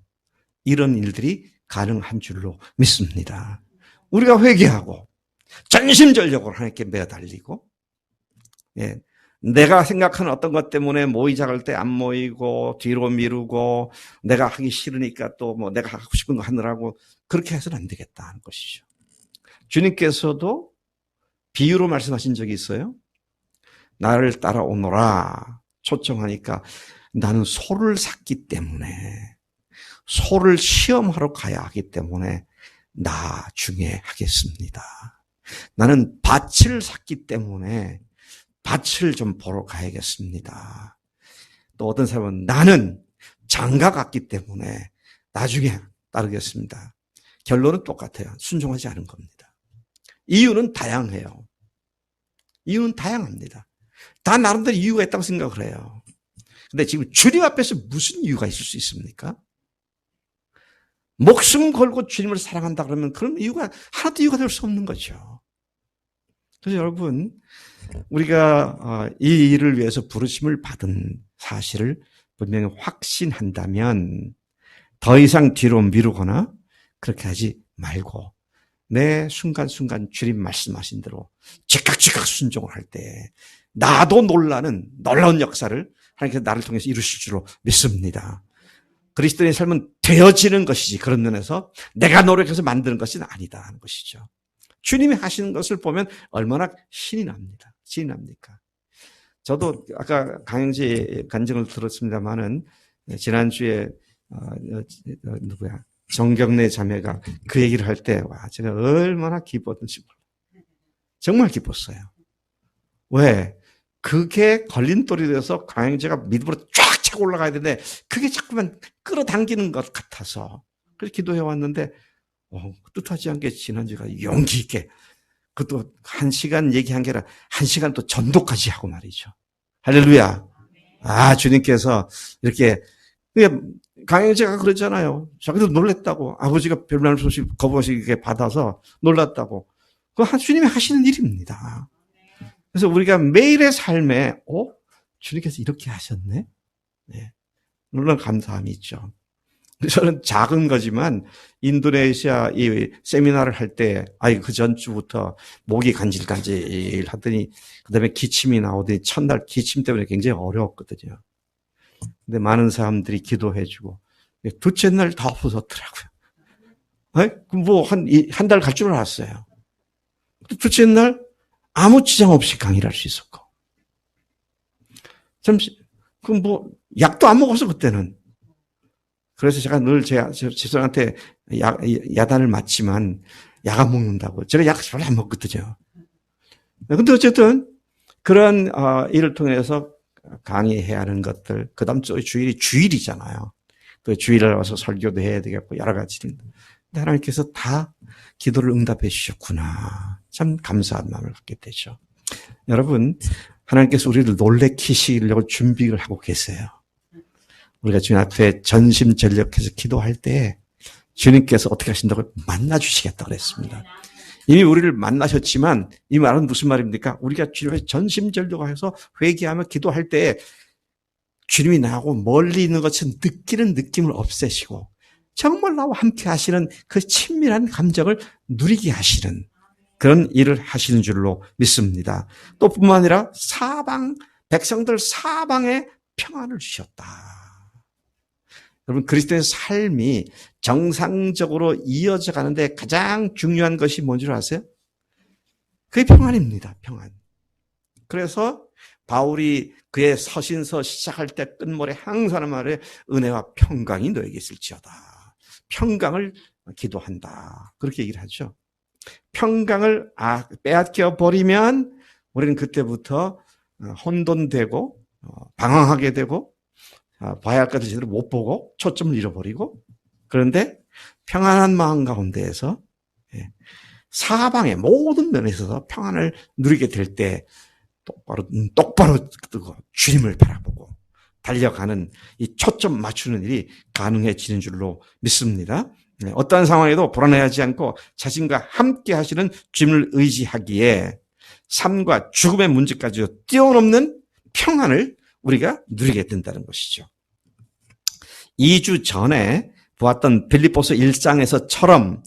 [SPEAKER 1] 이런 일들이 가능한 줄로 믿습니다. 우리가 회개하고 전심전력으로 하나님께 매달리고, 예, 내가 생각하는 어떤 것 때문에 모이자 할 때 안 모이고 뒤로 미루고 내가 하기 싫으니까 또 뭐 내가 하고 싶은 거 하느라고 그렇게 해서는 안 되겠다 하는 것이죠. 주님께서도 비유로 말씀하신 적이 있어요. 나를 따라오너라 초청하니까 나는 소를 샀기 때문에 소를 시험하러 가야 하기 때문에 나중에 하겠습니다. 나는 밭을 샀기 때문에 밭을 좀 보러 가야겠습니다. 또 어떤 사람은 나는 장가 갔기 때문에 나중에 따르겠습니다. 결론은 똑같아요. 순종하지 않은 겁니다. 이유는 다양해요. 이유는 다양합니다. 다 나름대로 이유가 있다고 생각을 해요. 근데 지금 주님 앞에서 무슨 이유가 있을 수 있습니까? 목숨 걸고 주님을 사랑한다 그러면 그런 이유가 하나도 이유가 될 수 없는 거죠. 그래서 여러분, 우리가 이 일을 위해서 부르심을 받은 사실을 분명히 확신한다면 더 이상 뒤로 미루거나 그렇게 하지 말고 매 순간순간 주님 말씀하신 대로 즉각 순종을 할 때 나도 놀라운 역사를 하나님께서 나를 통해서 이루실 줄로 믿습니다. 그리스도인의 삶은 되어지는 것이지 그런 면에서 내가 노력해서 만드는 것은 아니다 하는 것이죠. 주님이 하시는 것을 보면 얼마나 신이 납니다. 신이 납니까? 저도 아까 강영지 간증을 들었습니다마는 지난주에 정경래 자매가 그 얘기를 할 때 와 제가 얼마나 기뻤는지 몰라요. 정말 기뻤어요. 왜? 그게 걸림돌이 돼서 강영지가 믿음으로 쫙 차고 올라가야 되는데 그게 자꾸만 끌어당기는 것 같아서 그래서 기도해 왔는데 뜻하지 않게 지난주가 용기 있게 그것도 1시간 얘기한 게 아니라 1시간 또 전도까지 하고 말이죠. 할렐루야. 주님께서 이렇게 강영재가 그러잖아요. 자기도 놀랬다고. 아버지가 별난 소식 거부하시게 받아서 놀랐다고. 그거 주님이 하시는 일입니다. 그래서 우리가 매일의 삶에 주님께서 이렇게 하셨네. 네. 물론 감사함이 있죠. 저는 작은 거지만 인도네시아 이 세미나를 할 때 그 전주부터 목이 간질간질 하더니 그다음에 기침이 나오더니 첫날 기침 때문에 굉장히 어려웠거든요. 근데 많은 사람들이 기도해주고 둘째 날 다 없어졌더라고요. 뭐 한 달 갈 줄 알았어요. 둘째 날 아무 지장 없이 강의를 할 수 있었고. 약도 안 먹었어 그때는. 그래서 제가 늘 집사람한테 야단을 맞지만 약 안 먹는다고. 제가 약 별로 안 먹거든요. 근데 어쨌든 그런 일을 통해서 강의해야 하는 것들, 그 다음 주일이 주일이잖아요. 또 주일에 와서 설교도 해야 되겠고 여러 가지. 근데 하나님께서 다 기도를 응답해 주셨구나. 참 감사한 마음을 갖게 되죠. 여러분, 하나님께서 우리를 놀래키시려고 준비를 하고 계세요. 우리가 주님 앞에 전심전력해서 기도할 때 주님께서 어떻게 하신다고 만나주시겠다고 그랬습니다. 이미 우리를 만나셨지만 이 말은 무슨 말입니까? 우리가 주님 앞에 전심전력해서 회개하며 기도할 때 주님이 나하고 멀리 있는 것처럼 느끼는 느낌을 없애시고 정말 나와 함께 하시는 그 친밀한 감정을 누리게 하시는 그런 일을 하시는 줄로 믿습니다. 또 뿐만 아니라 백성들 사방에 평안을 주셨다. 여러분, 그리스도의 삶이 정상적으로 이어져 가는데 가장 중요한 것이 뭔지 아세요? 그게 평안입니다. 평안. 그래서 바울이 그의 서신서 시작할 때 끝물에 항상 하는 말에 은혜와 평강이 너에게 있을지어다. 평강을 기도한다. 그렇게 얘기를 하죠. 평강을 빼앗겨 버리면 우리는 그때부터 혼돈되고 방황하게 되고 봐야 할 것을 제대로 못 보고 초점을 잃어버리고, 그런데 평안한 마음 가운데에서 사방의 모든 면에 있어서 평안을 누리게 될 때 똑바로 뜨고 주님을 바라보고 달려가는 이 초점 맞추는 일이 가능해지는 줄로 믿습니다. 어떠한 상황에도 불안해하지 않고 자신과 함께 하시는 주님을 의지하기에 삶과 죽음의 문제까지도 뛰어넘는 평안을 우리가 누리게 된다는 것이죠. 2주 전에 보았던 빌립보서 1장에서처럼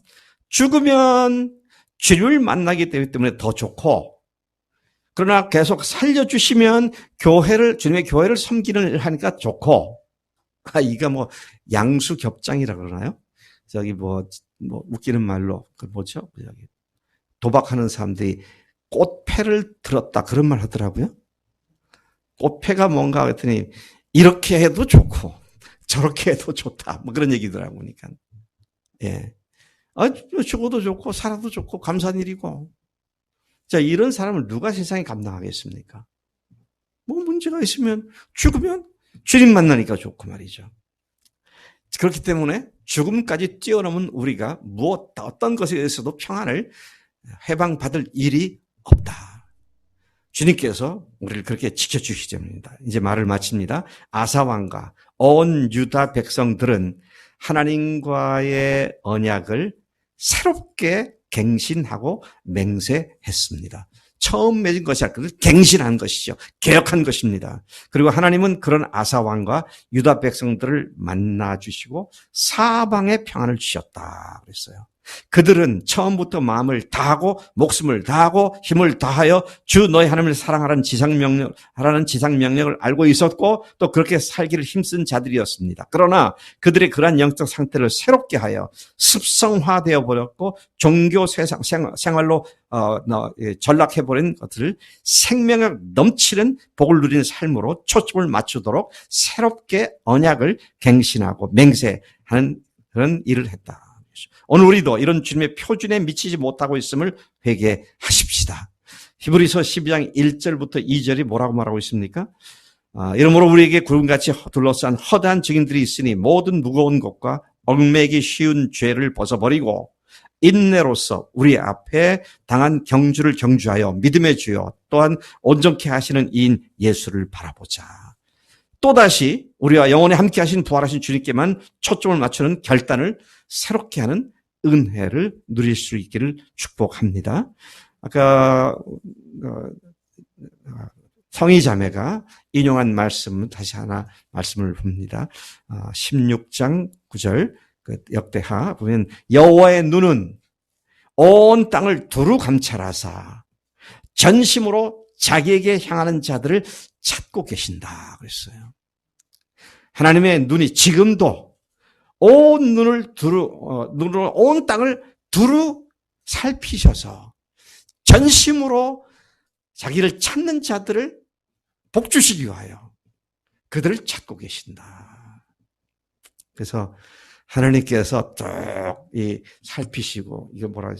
[SPEAKER 1] 죽으면 주님을 만나기 되기 때문에 더 좋고, 그러나 계속 살려주시면 주님의 교회를 섬기는 일 하니까 좋고, 이거 뭐 양수겹장이라 그러나요? 저기 뭐 웃기는 말로 뭐죠? 도박하는 사람들이 꽃패를 들었다 그런 말 하더라고요. 꽃패가 뭔가 했더니 이렇게 해도 좋고 저렇게 해도 좋다 뭐 그런 얘기더라고요. 그러니까 예, 죽어도 좋고 살아도 좋고 감사한 일이고. 자, 이런 사람을 누가 세상에 감당하겠습니까? 뭐 문제가 있으면 죽으면 주님 만나니까 좋고 말이죠. 그렇기 때문에 죽음까지 뛰어넘은 우리가 어떤 것에 대해서도 평안을 해방받을 일이 없다. 주님께서 우리를 그렇게 지켜주시기 때문입니다. 이제 말을 마칩니다. 아사왕과 온 유다 백성들은 하나님과의 언약을 새롭게 갱신하고 맹세했습니다. 처음 맺은 것이 아니라 갱신한 것이죠. 개혁한 것입니다. 그리고 하나님은 그런 아사왕과 유다 백성들을 만나주시고 사방에 평안을 주셨다 그랬어요. 그들은 처음부터 마음을 다하고 목숨을 다하고 힘을 다하여 주 너희 하나님을 사랑하라는 지상명령을 알고 있었고 또 그렇게 살기를 힘쓴 자들이었습니다. 그러나 그들의 그러한 영적 상태를 새롭게 하여 습성화되어 버렸고 종교 생활로 전락해버린 것들을 생명력 넘치는 복을 누리는 삶으로 초점을 맞추도록 새롭게 언약을 갱신하고 맹세하는 그런 일을 했다. 오늘 우리도 이런 주님의 표준에 미치지 못하고 있음을 회개하십시다. 히브리서 12장 1절부터 2절이 뭐라고 말하고 있습니까? 이러므로 우리에게 구름같이 둘러싼 허다한 증인들이 있으니 모든 무거운 것과 얽매기 쉬운 죄를 벗어버리고 인내로서 우리 앞에 당한 경주를 경주하여 믿음의 주여 또한 온전케 하시는 이인 예수를 바라보자. 또다시 우리와 영원히 함께 하신 부활하신 주님께만 초점을 맞추는 결단을 새롭게 하는 은혜를 누릴 수 있기를 축복합니다. 아까 성희자매가 인용한 말씀 다시 하나 말씀을 봅니다. 16장 9절 역대하 보면 여호와의 눈은 온 땅을 두루 감찰하사 전심으로 자기에게 향하는 자들을 찾고 계신다 그랬어요. 하나님의 눈이 지금도 온 눈으로 온 땅을 두루 살피셔서 전심으로 자기를 찾는 자들을 복주시기 위하여 그들을 찾고 계신다. 그래서 하나님께서 쭉 살피시고 이게 뭐라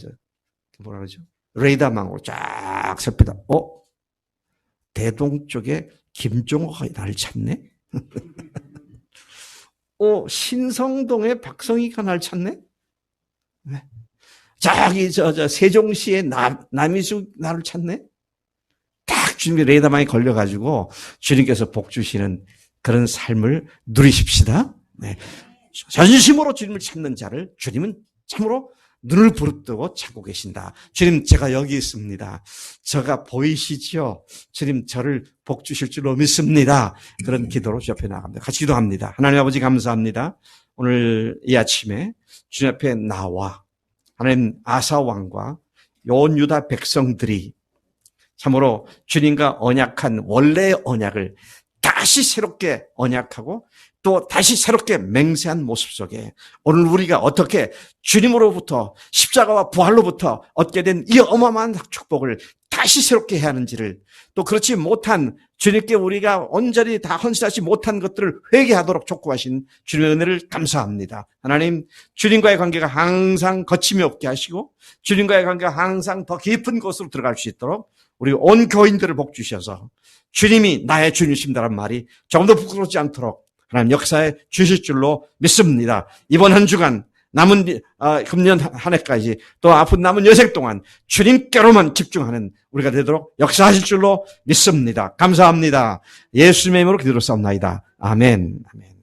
[SPEAKER 1] 그러죠? 레이더망으로 쫙 살피다. 대동 쪽에 김종호가 나를 찾네? 신성동의 박성희가 날 찾네? 네. 저기, 세종시의 남이숙 나를 찾네? 딱 주님의 레이더망에 걸려가지고 주님께서 복 주시는 그런 삶을 누리십시다. 네. 전심으로 주님을 찾는 자를 주님은 참으로 눈을 부릅뜨고 찾고 계신다. 주님, 제가 여기 있습니다. 저가 보이시죠? 주님, 저를 복 주실 줄로 믿습니다. 그런 기도로 주 앞에 나갑니다. 같이 기도합니다. 하나님 아버지 감사합니다. 오늘 이 아침에 주님 앞에 나와 하나님 아사왕과 온 유다 백성들이 참으로 주님과 언약한 원래의 언약을 다시 새롭게 언약하고 또 다시 새롭게 맹세한 모습 속에 오늘 우리가 어떻게 주님으로부터 십자가와 부활로부터 얻게 된 이 어마어마한 축복을 다시 새롭게 해야 하는지를 또 그렇지 못한 주님께 우리가 온전히 다 헌신하지 못한 것들을 회개하도록 촉구하신 주님의 은혜를 감사합니다. 하나님, 주님과의 관계가 항상 거침이 없게 하시고 주님과의 관계가 항상 더 깊은 곳으로 들어갈 수 있도록 우리 온 교인들을 복 주셔서 주님이 나의 주님이십니다라는 말이 조금도 부끄럽지 않도록 하나님 역사에 주실 줄로 믿습니다. 이번 한 주간 남은 금년 한 해까지 또 앞으로 남은 여생 동안 주님께로만 집중하는 우리가 되도록 역사하실 줄로 믿습니다. 감사합니다. 예수님의 이름으로 기도로 싸움나이다. 아멘. 아멘.